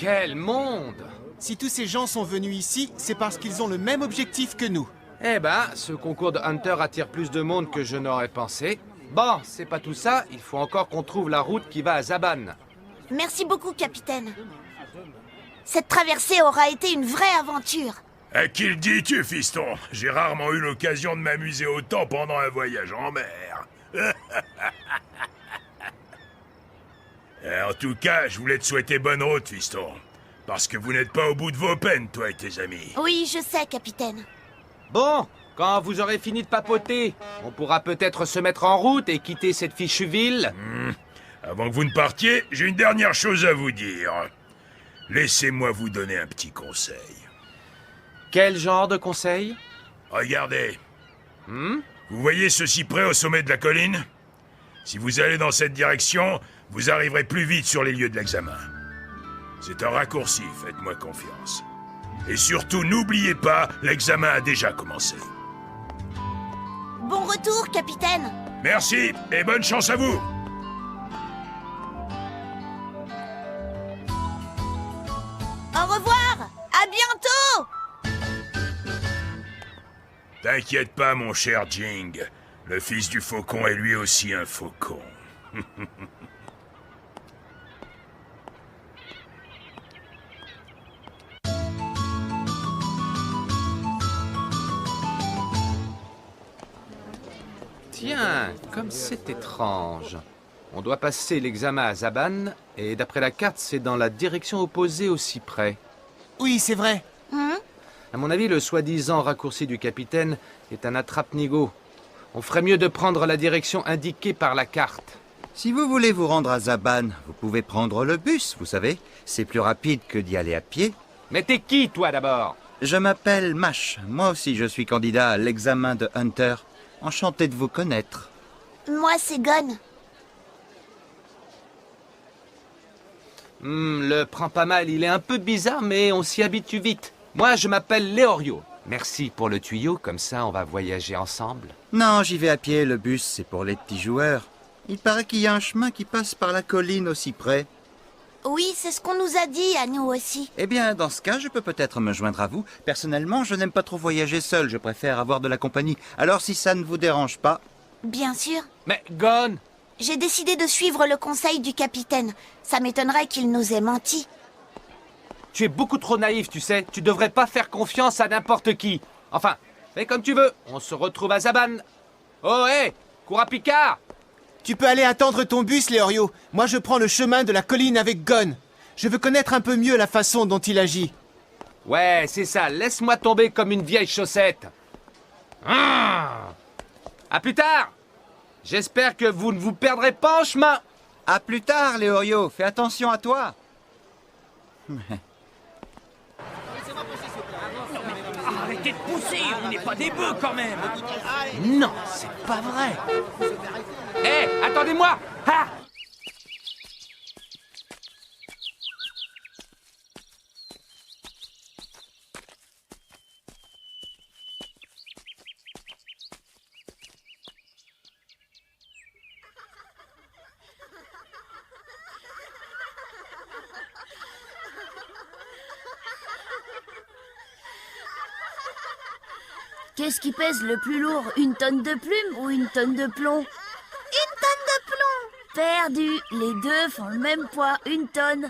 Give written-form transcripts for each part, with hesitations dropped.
Quel monde! Si tous ces gens sont venus ici, c'est parce qu'ils ont le même objectif que nous. Eh ben, ce concours de Hunter attire plus de monde que je n'aurais pensé. Bon, c'est pas tout ça, il faut encore qu'on trouve la route qui va à Zaban. Merci beaucoup, capitaine. Cette traversée aura été une vraie aventure. À qui le dis-tu, fiston? J'ai rarement eu l'occasion de m'amuser autant pendant un voyage en mer. En tout cas, je voulais te souhaiter bonne route, fiston. Parce que vous n'êtes pas au bout de vos peines, toi et tes amis. Oui, je sais, capitaine. Bon, quand vous aurez fini de papoter, on pourra peut-être se mettre en route et quitter cette fichue ville. Avant que vous ne partiez, j'ai une dernière chose à vous dire. Laissez-moi vous donner un petit conseil. Quel genre de conseil? Regardez. Vous voyez ce cyprès au sommet de la colline? Si vous allez dans cette direction, vous arriverez plus vite sur les lieux de l'examen. C'est un raccourci, faites-moi confiance. Et surtout, n'oubliez pas, l'examen a déjà commencé. Bon retour, capitaine. Merci, et bonne chance à vous! Au revoir. À bientôt. T'inquiète pas, mon cher Jing. Le fils du faucon est lui aussi un faucon. Tiens, comme c'est étrange. On doit passer l'examen à Zaban, et d'après la carte, c'est dans la direction opposée au cyprès. Oui, c'est vrai. À mon avis, le soi-disant raccourci du capitaine est un attrape-nigo. On ferait mieux de prendre la direction indiquée par la carte. Si vous voulez vous rendre à Zaban, vous pouvez prendre le bus, vous savez. C'est plus rapide que d'y aller à pied. Mais t'es qui, toi, d'abord? Je m'appelle Mash. Moi aussi, je suis candidat à l'examen de Hunter. Enchanté de vous connaître. Moi, c'est Gon. Le prend pas mal, il est un peu bizarre, mais on s'y habitue vite. Moi, je m'appelle Leorio. Merci pour le tuyau, comme ça on va voyager ensemble. Non, j'y vais à pied, le bus, c'est pour les petits joueurs. Il paraît qu'il y a un chemin qui passe par la colline au cyprès. Oui, c'est ce qu'on nous a dit, à nous aussi. Eh bien, dans ce cas, je peux peut-être me joindre à vous. Personnellement, je n'aime pas trop voyager seul, je préfère avoir de la compagnie. Alors, si ça ne vous dérange pas... Bien sûr. Mais, Gon! J'ai décidé de suivre le conseil du capitaine. Ça m'étonnerait qu'il nous ait menti. Tu es beaucoup trop naïf, tu sais. Tu devrais pas faire confiance à n'importe qui. Enfin, fais comme tu veux. On se retrouve à Zaban. Oh, hé! Cours à Picard! Tu peux aller attendre ton bus, Leorio. Moi, je prends le chemin de la colline avec Gon. Je veux connaître un peu mieux la façon dont il agit. Ouais, c'est ça. Laisse-moi tomber comme une vieille chaussette. À plus tard! J'espère que vous ne vous perdrez pas en chemin. À plus tard, Leorio. Fais attention à toi. Arrêtez de pousser, on n'est pas des bœufs quand même. Non, c'est pas vrai. Hé, attendez-moi! Ah! Qu'est-ce qui pèse le plus lourd, une tonne de plumes ou une tonne de plomb? Une tonne de plomb. Perdu, les deux font le même poids, une tonne. De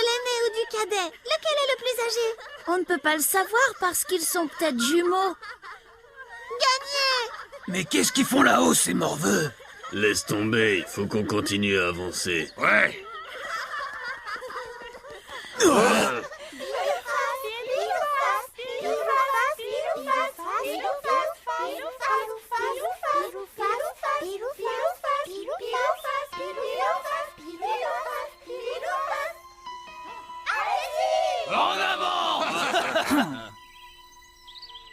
l'aîné ou du cadet? Lequel est le plus âgé? On ne peut pas le savoir parce qu'ils sont peut-être jumeaux. Gagné! Mais qu'est-ce qu'ils font là-haut, ces morveux? Laisse tomber, il faut qu'on continue à avancer. Ouais.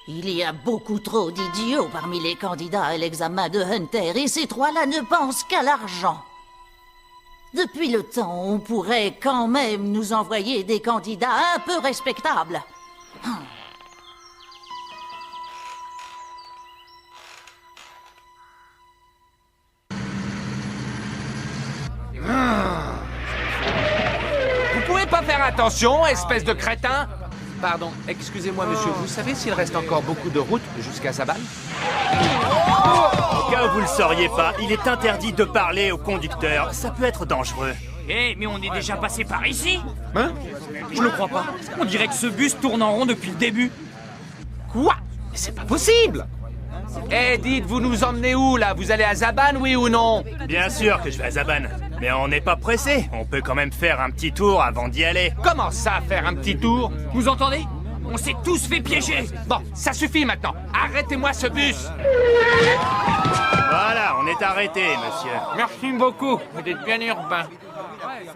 Il y a beaucoup trop d'idiots parmi les candidats à l'examen de Hunter et ces trois-là ne pensent qu'à l'argent. Depuis le temps, on pourrait quand même nous envoyer des candidats un peu respectables. Vous pouvez devrais pas faire attention, espèce de crétin? Pardon, excusez-moi monsieur, vous savez s'il reste encore beaucoup de route jusqu'à Zaban? Au cas où vous le sauriez pas, il est interdit de parler au conducteur. Ça peut être dangereux. Eh, mais on est déjà passé par ici. Hein? Je le crois pas. On dirait que ce bus tourne en rond depuis le début. Quoi? Mais c'est pas possible! Eh, dites, vous nous emmenez où, là? Vous allez à Zaban, oui ou non? Bien sûr que je vais à Zaban. Mais on n'est pas pressé. On peut quand même faire un petit tour avant d'y aller. Comment ça, faire un petit tour? Vous entendez? On s'est tous fait piéger. Bon, ça suffit maintenant. Arrêtez-moi ce bus. Voilà, on est arrêté, monsieur. Merci beaucoup. Vous êtes bien urbain.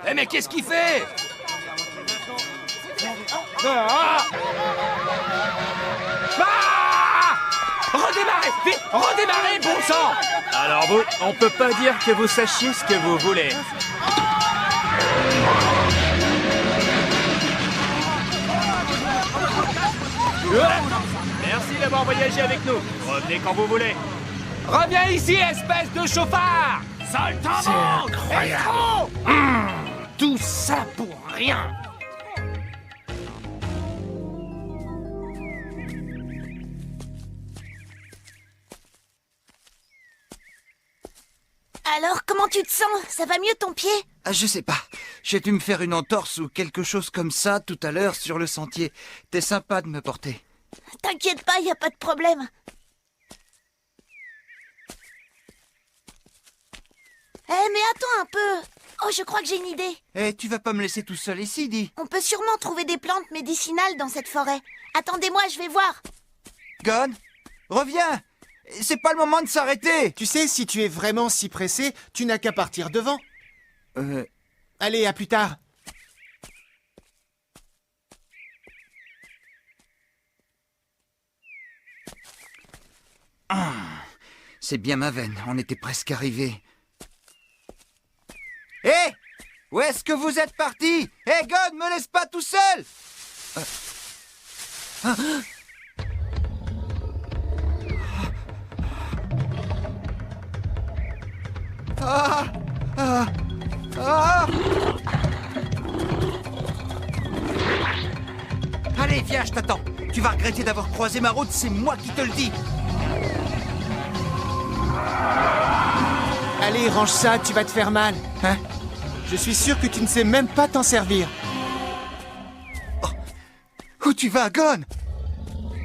Eh mais qu'est-ce qu'il fait? Redémarrez! Vite! Redémarrez, bon sang! Alors vous, on peut pas dire que vous sachiez ce que vous voulez. Merci d'avoir voyagé avec nous. Revenez quand vous voulez. Reviens ici, espèce de chauffard! C'est incroyable! Tout ça pour rien! Alors, comment tu te sens? Ça va mieux ton pied? Ah, je sais pas. J'ai dû me faire une entorse ou quelque chose comme ça tout à l'heure sur le sentier. T'es sympa de me porter. T'inquiète pas, y a pas de problème. Eh, mais attends un peu. Oh, je crois que j'ai une idée. Eh, tu vas pas me laisser tout seul ici, dis. On peut sûrement trouver des plantes médicinales dans cette forêt. Attendez-moi, je vais voir. Gon, reviens. C'est pas le moment de s'arrêter. Tu sais, si tu es vraiment si pressé, tu n'as qu'à partir devant. Allez, à plus tard. C'est bien ma veine, on était presque arrivés. Hé! Où est-ce que vous êtes partis? Hé, God, me laisse pas tout seul! Allez, viens, je t'attends. Tu vas regretter d'avoir croisé ma route, c'est moi qui te le dis. Allez, range ça, tu vas te faire mal. Hein? Je suis sûr que tu ne sais même pas t'en servir. Où tu vas, Gon?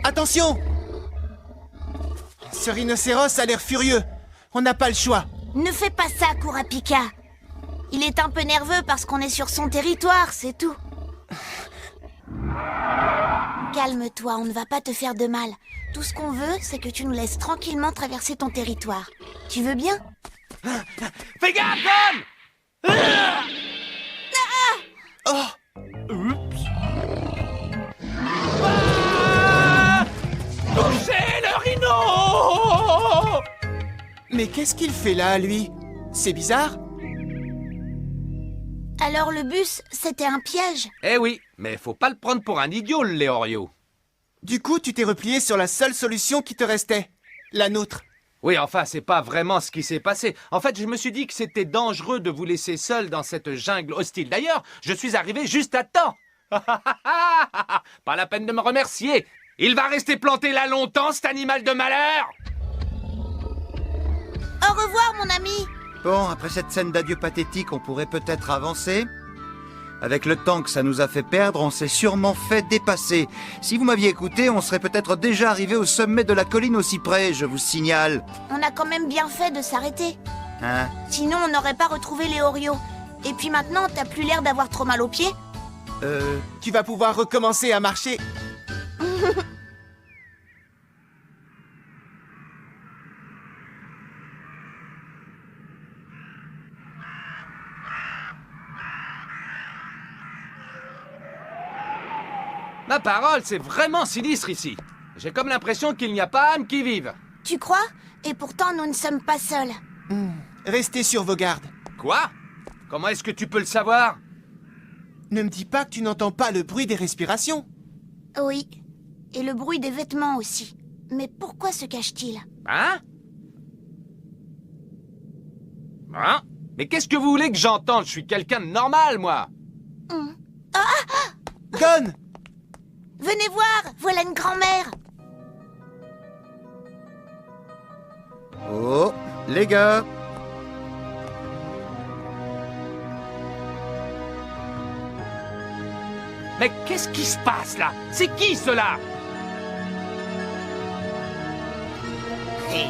Attention! Ce rhinocéros a l'air furieux. On n'a pas le choix. Ne fais pas ça, Kurapika. Il est un peu nerveux parce qu'on est sur son territoire, c'est tout. Calme-toi, on ne va pas te faire de mal. Tout ce qu'on veut, c'est que tu nous laisses tranquillement traverser ton territoire. Tu veux bien? Fais gaffe, Gon! Touchez le rhino! Mais qu'est-ce qu'il fait là, lui? C'est bizarre. Alors le bus, c'était un piège? Eh oui, mais faut pas le prendre pour un idiot, le Léorio. Du coup, tu t'es replié sur la seule solution qui te restait. La nôtre. Oui, enfin, c'est pas vraiment ce qui s'est passé. En fait, je me suis dit que c'était dangereux de vous laisser seul dans cette jungle hostile. D'ailleurs, je suis arrivé juste à temps. Pas la peine de me remercier. Il va rester planté là longtemps, cet animal de malheur. Au revoir, mon ami. Bon, après cette scène d'adieu pathétique, on pourrait peut-être avancer. Avec le temps que ça nous a fait perdre, on s'est sûrement fait dépasser. Si vous m'aviez écouté, on serait peut-être déjà arrivé au sommet de la colline aussi près, je vous signale. On a quand même bien fait de s'arrêter. Hein? Sinon, on n'aurait pas retrouvé les Oreos. Et puis maintenant, t'as plus l'air d'avoir trop mal aux pieds. Tu vas pouvoir recommencer à marcher. Ma parole, c'est vraiment sinistre ici. J'ai comme l'impression qu'il n'y a pas âme qui vive. Tu crois? Et pourtant, nous ne sommes pas seuls. Restez sur vos gardes. Quoi? Comment est-ce que tu peux le savoir? Ne me dis pas que tu n'entends pas le bruit des respirations. Oui. Et le bruit des vêtements aussi. Mais pourquoi se cache-t-il? Hein? Hein? Mais qu'est-ce que vous voulez que j'entende? Je suis quelqu'un de normal, moi. Oh, Gon! Venez voir, voilà une grand-mère. Oh, les gars. Mais qu'est-ce qui se passe là? C'est qui cela? Hé,